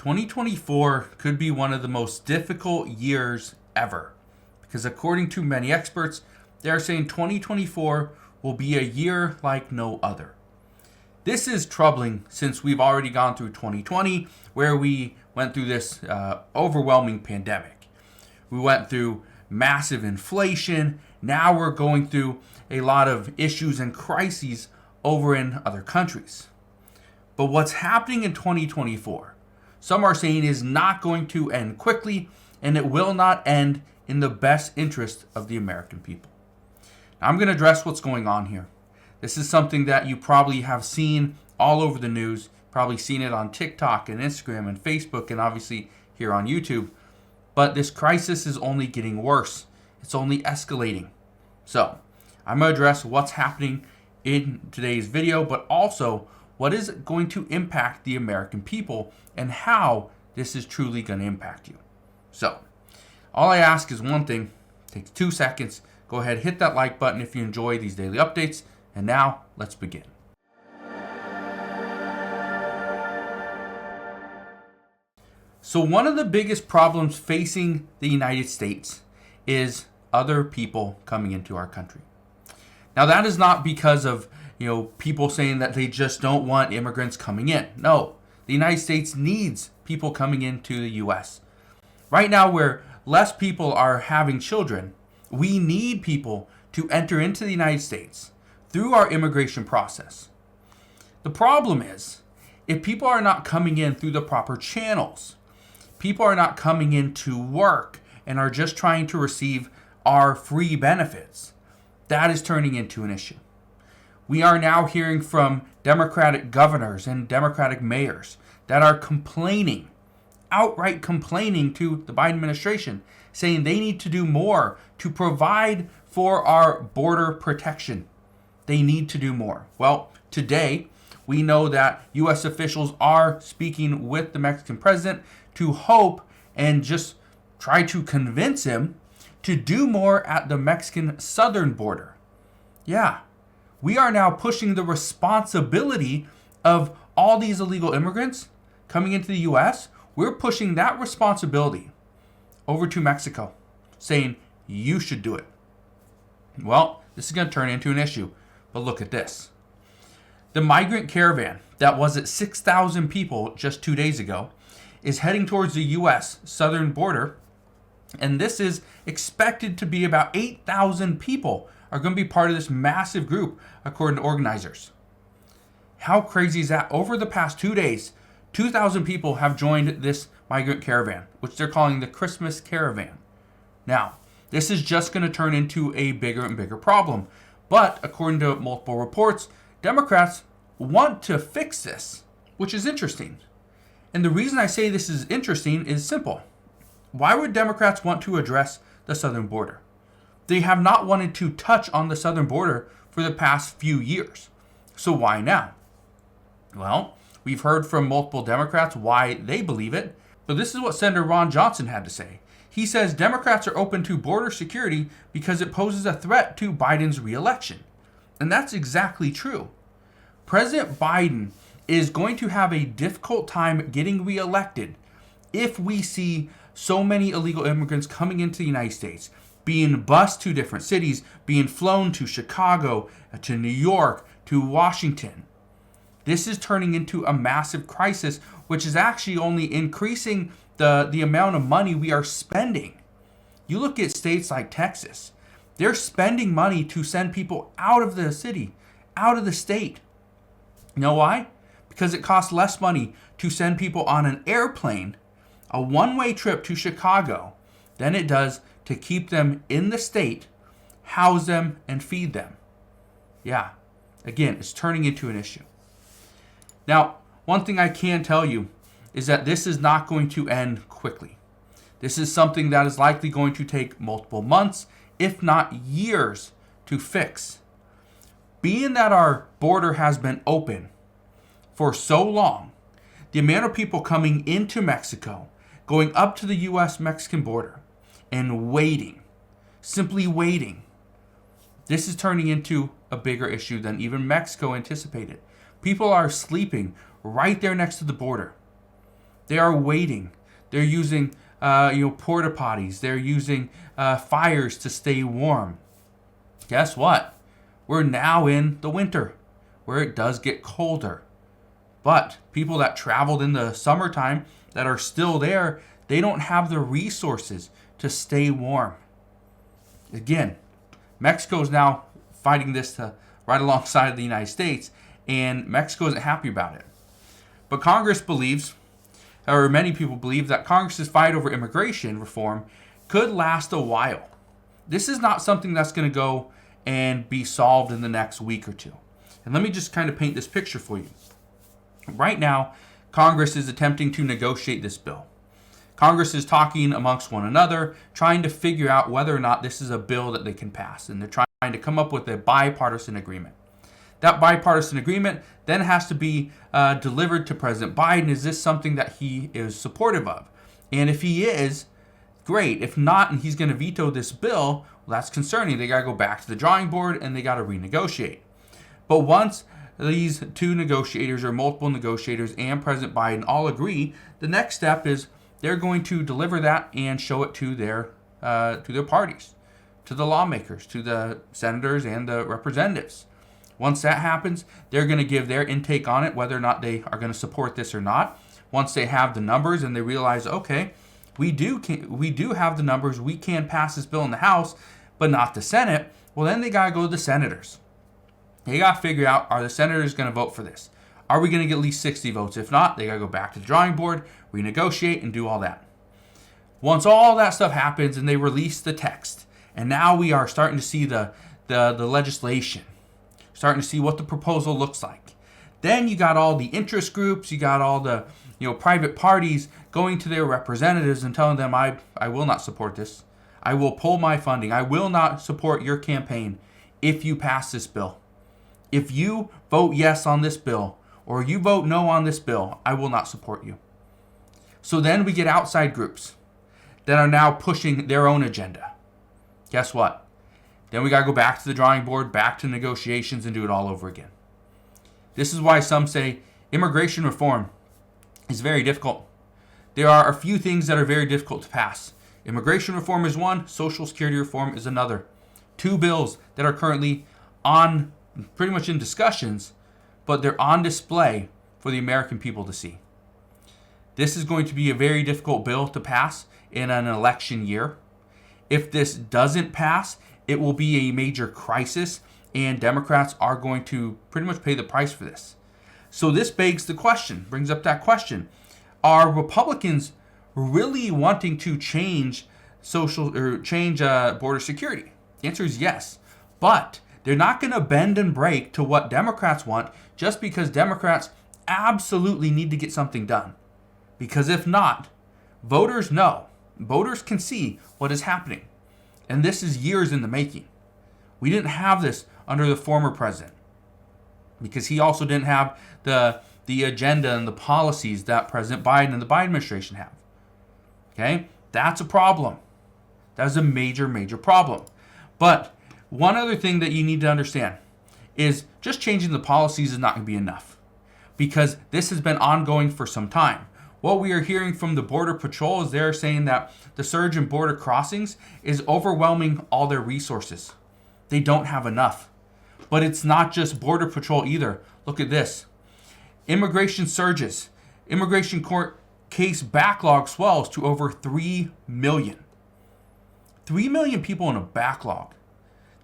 2024 could be one of the most difficult years ever, because according to many experts, they are saying 2024 will be a year like no other. This is troubling since we've already gone through 2020, where we went through this overwhelming pandemic. We went through massive inflation. Now we're going through a lot of issues and crises over in other countries. But what's happening in 2024, some are saying, is not going to end quickly, and it will not end in the best interest of the American people. Now, I'm going to address what's going on here. This is something that you probably have seen all over the news, probably seen it on TikTok and Instagram and Facebook, and obviously here on YouTube. But this crisis is only getting worse. It's only escalating. So I'm going to address what's happening in today's video, but also what is going to impact the American people and how this is truly going to impact you. So all I ask is one thing. It takes 2 seconds. Go ahead, hit that like button if you enjoy these daily updates. And now let's begin. So one of the biggest problems facing the United States is other people coming into our country. Now that is not because of people saying that they just don't want immigrants coming in. No, the United States needs people coming into the U.S. Right now, where less people are having children, we need people to enter into the United States through our immigration process. The problem is, if people are not coming in through the proper channels, people are not coming in to work and are just trying to receive our free benefits, that is turning into an issue. We are now hearing from Democratic governors and Democratic mayors that are complaining, outright complaining to the Biden administration, saying they need to do more to provide for our border protection. They need to do more. Well, today we know that U.S. officials are speaking with the Mexican president to hope and just try to convince him to do more at the Mexican southern border. Yeah, we are now pushing the responsibility of all these illegal immigrants coming into the U.S. We're pushing that responsibility over to Mexico, saying you should do it. Well, this is going to turn into an issue. But look at this. The migrant caravan that was at 6,000 people just 2 days ago is heading towards the U.S. southern border. And this is expected to be about 8,000 people are going to be part of this massive group, according to organizers. How crazy is that? Over the past 2 days, 2,000 people have joined this migrant caravan, which they're calling the Christmas caravan. Now, this is just going to turn into a bigger and bigger problem. But according to multiple reports, Democrats want to fix this, which is interesting. And the reason I say this is interesting is simple. Why would Democrats want to address the southern border? They have not wanted to touch on the southern border for the past few years. So why now? Well, we've heard from multiple Democrats why they believe it, but this is what Senator Ron Johnson had to say. He says Democrats are open to border security because it poses a threat to Biden's re-election. And that's exactly true. President Biden is going to have a difficult time getting re-elected if we see so many illegal immigrants coming into the United States, being bused to different cities, being flown to Chicago, to New York, to Washington. This is turning into a massive crisis, which is actually only increasing the amount of money we are spending. You look at states like Texas, they're spending money to send people out of the city, out of the state. You know why? Because it costs less money to send people on an airplane, a one-way trip to Chicago, than it does to keep them in the state, house them, and feed them. Yeah, again, it's turning into an issue. Now, one thing I can tell you is that this is not going to end quickly. This is something that is likely going to take multiple months, if not years, to fix. Being that our border has been open for so long, the amount of people coming into Mexico, going up to the U.S.-Mexican border, and waiting, simply waiting, this is turning into a bigger issue than even Mexico anticipated. People are sleeping right there next to the border. They are waiting. They're using porta potties. They're using fires to stay warm. Guess what? We're now in the winter, where it does get colder. But people that traveled in the summertime that are still there, they don't have the resources to stay warm. Again, Mexico is now fighting this right alongside of the United States, and Mexico isn't happy about it. But Congress believes, or many people believe, that Congress's fight over immigration reform could last a while. This is not something that's going to go and be solved in the next week or two. And let me just kind of paint this picture for you. Right now, Congress is attempting to negotiate this bill. Congress is talking amongst one another, trying to figure out whether or not this is a bill that they can pass. And they're trying to come up with a bipartisan agreement. That bipartisan agreement then has to be delivered to President Biden. Is this something that he is supportive of? And if he is, great. If not, and he's going to veto this bill, well, that's concerning. They got to go back to the drawing board and they got to renegotiate. But once these two negotiators or multiple negotiators and President Biden all agree, the next step is they're going to deliver that and show it to their parties, to the lawmakers, to the senators and the representatives. Once that happens, they're going to give their intake on it, whether or not they are going to support this or not. Once they have the numbers and they realize, okay, we do have the numbers, we can pass this bill in the House, but not the Senate, well, then they got to go to the senators. They got to figure out, are the senators going to vote for this? Are we going to get at least 60 votes? If not, they got to go back to the drawing board, renegotiate, and do all that. Once all that stuff happens and they release the text, and now we are starting to see the legislation, starting to see what the proposal looks like. Then you got all the interest groups, you got all the private parties going to their representatives and telling them, I will not support this. I will pull my funding. I will not support your campaign if you pass this bill. If you vote yes on this bill or you vote no on this bill, I will not support you. So then we get outside groups that are now pushing their own agenda. Guess what? Then we got to go back to the drawing board, back to negotiations, and do it all over again. This is why some say immigration reform is very difficult. There are a few things that are very difficult to pass. Immigration reform is one, Social Security reform is another. Two bills that are currently pretty much in discussions, but they're on display for the American people to see. This is going to be a very difficult bill to pass in an election year. If this doesn't pass, it will be a major crisis, and Democrats are going to pretty much pay the price for this. So this brings up that question. Are Republicans really wanting to change border security? The answer is yes. But they're not going to bend and break to what Democrats want just because Democrats absolutely need to get something done. Because if not, voters know. Voters can see what is happening. And this is years in the making. We didn't have this under the former president because he also didn't have the agenda and the policies that President Biden and the Biden administration have. Okay? That's a problem. That is a major, major problem. But one other thing that you need to understand is just changing the policies is not going to be enough because this has been ongoing for some time. What we are hearing from the Border Patrol is they're saying that the surge in border crossings is overwhelming all their resources. They don't have enough. But it's not just Border Patrol either. Look at this. Immigration surges. Immigration court case backlog swells to over 3 million. 3 million people in a backlog.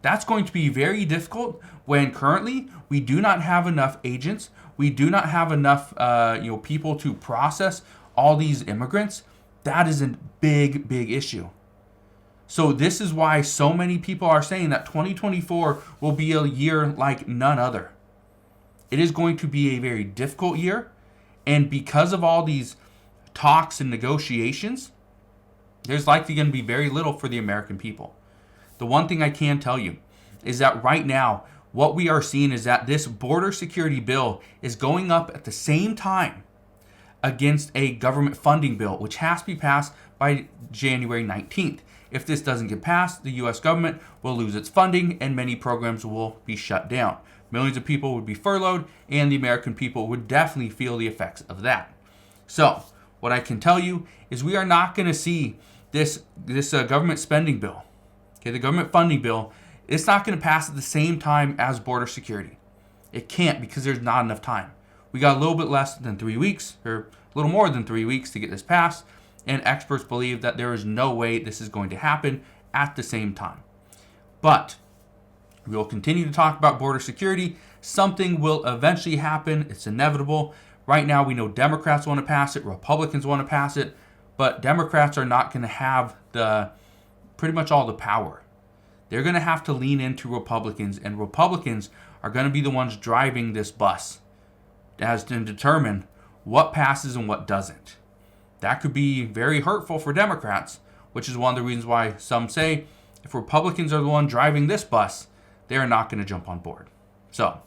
That's going to be very difficult when currently we do not have enough agents. We do not have enough people to process all these immigrants. That is a big, big issue. So this is why so many people are saying that 2024 will be a year like none other. It is going to be a very difficult year. And because of all these talks and negotiations, there's likely going to be very little for the American people. The one thing I can tell you is that right now, what we are seeing is that this border security bill is going up at the same time against a government funding bill, which has to be passed by January 19th. If this doesn't get passed, the U.S. government will lose its funding and many programs will be shut down. Millions of people would be furloughed and the American people would definitely feel the effects of that. So, what I can tell you is we are not going to see this government spending bill, okay, the government funding bill. It's not going to pass at the same time as border security. It can't, because there's not enough time. We got a little bit less than 3 weeks, or a little more than 3 weeks to get this passed, and experts believe that there is no way this is going to happen at the same time. But we will continue to talk about border security. Something will eventually happen. It's inevitable. Right now, we know Democrats want to pass it, Republicans want to pass it, but Democrats are not going to have pretty much all the power. They're going to have to lean into Republicans, and Republicans are going to be the ones driving this bus as to determine what passes and what doesn't. That could be very hurtful for Democrats, which is one of the reasons why some say if Republicans are the one driving this bus, they are not going to jump on board. So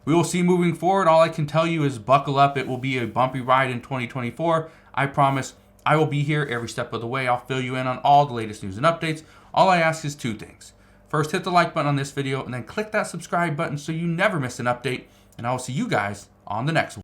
we will see moving forward. All I can tell you is buckle up. It will be a bumpy ride in 2024. I promise I will be here every step of the way. I'll fill you in on all the latest news and updates. All I ask is 2 things. First, hit the like button on this video, and then click that subscribe button so you never miss an update. And I will see you guys on the next one.